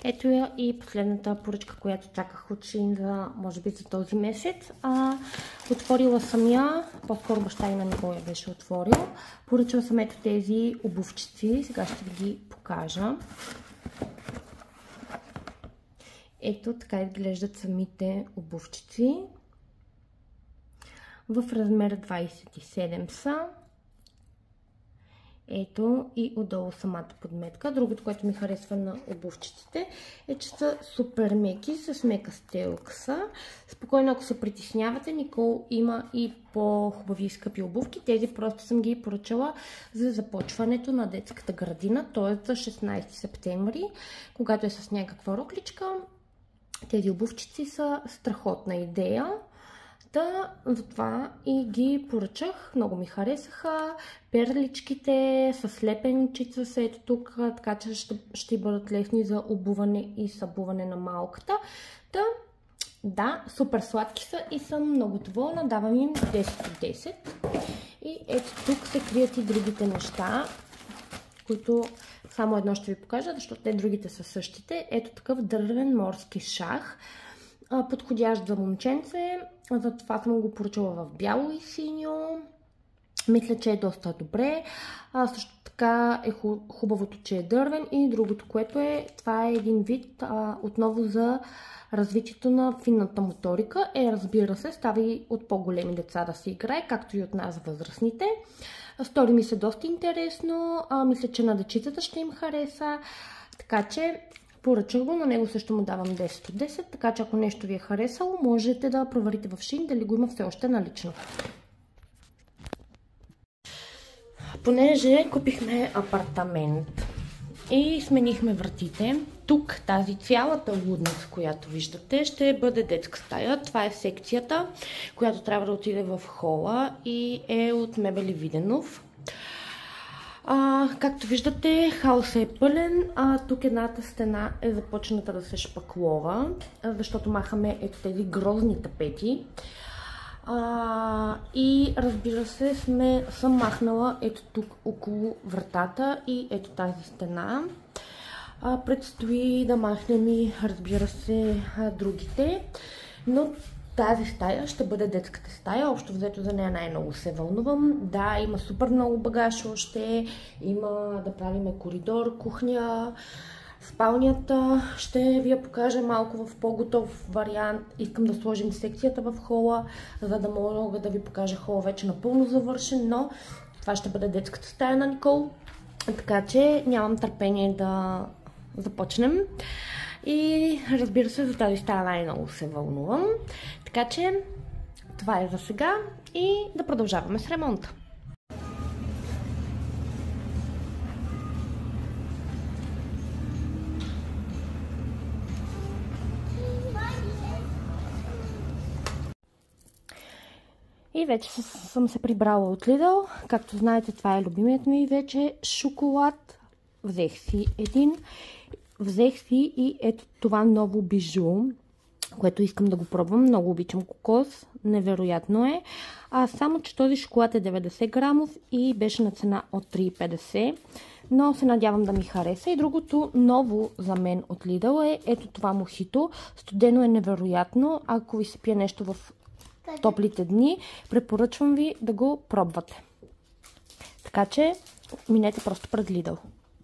Ето я и последната поръчка, която чаках от Shein за, може би, за този месец. Отворила съм я, по-скоро баща и на него я беше отворил. Поръчала съм ето тези обувчици, сега ще ви ги покажа. Ето така изглеждат самите обувчици. В размер 27 са. Ето и отдолу самата подметка. Другото, което ми харесва на обувчиците е, че са супер меки, с мека стелкса. Спокойно, ако се притеснявате, Никол има и по-хубави и скъпи обувки. Тези просто съм ги поръчала за започването на детската градина, т.е. за 16 септември, когато е с някаква рокличка. Тези обувчици са страхотна идея. Затова и ги поръчах. Много ми харесаха. Перличките с лепенчица са ето тук, така че ще бъдат лесни за обуване и събуване на малката. Да, супер сладки са и съм много доволна. Давам им 10 от 10. И ето тук се крият и другите неща, които само едно ще ви покажа, защото те другите са същите. Ето такъв дървен морски шах. Подходящ за момченце. Затова съм го поръчала в бяло и синьо. Мисля, че е доста добре. Също така е хубавото, че е дървен. И другото, което е, това е един вид отново за развитието на финната моторика. Разбира се, става и от по-големи деца да се играе, както и от нас възрастните. Стори ми се доста интересно. Мисля, че на дечицата ще им хареса. Така че поръчах го, на него също му давам 10 от 10, така че ако нещо ви е харесало, можете да проверите в Shein дали го има все още налично. Понеже купихме апартамент и сменихме вратите, тук тази цялата лудница, която виждате, ще бъде детска стая. Това е секцията, която трябва да отиде в хола и е от Мебели Виденов. Както виждате, хаосът е пълен. Тук едната стена е започната да се шпаклова, защото махаме ето тези грозни тапети. И разбира се, съм махнала ето тук около вратата и ето тази стена. Предстои да махнем и, разбира се, другите. Но тази стая ще бъде детската стая. Общо взето за нея най-много се вълнувам. Да, има супер много багаж още. Има да правим коридор, кухня, спалнята. Ще ви я покажа малко в по-готов вариант. Искам да сложим секцията в хола, за да мога да ви покажа хола вече напълно завършен, но това ще бъде детската стая на Никол. Така че нямам търпение да започнем. И разбира се, за тази стая най-много се вълнувам. Така че това е за сега и да продължаваме с ремонта. И вече съм се прибрала от Lidl. Както знаете, това е любимият ми вече шоколад. Взех си един. Взех си и ето това ново бижу, което искам да го пробвам. Много обичам кокос. Невероятно е. Само, че този шоколад е 90 грамов и беше на цена от 3,50. Но се надявам да ми хареса. И другото ново за мен от Lidl е ето това мохито. Студено е невероятно. Ако ви се пие нещо в топлите дни, препоръчвам ви да го пробвате. Така че минете просто пред Lidl.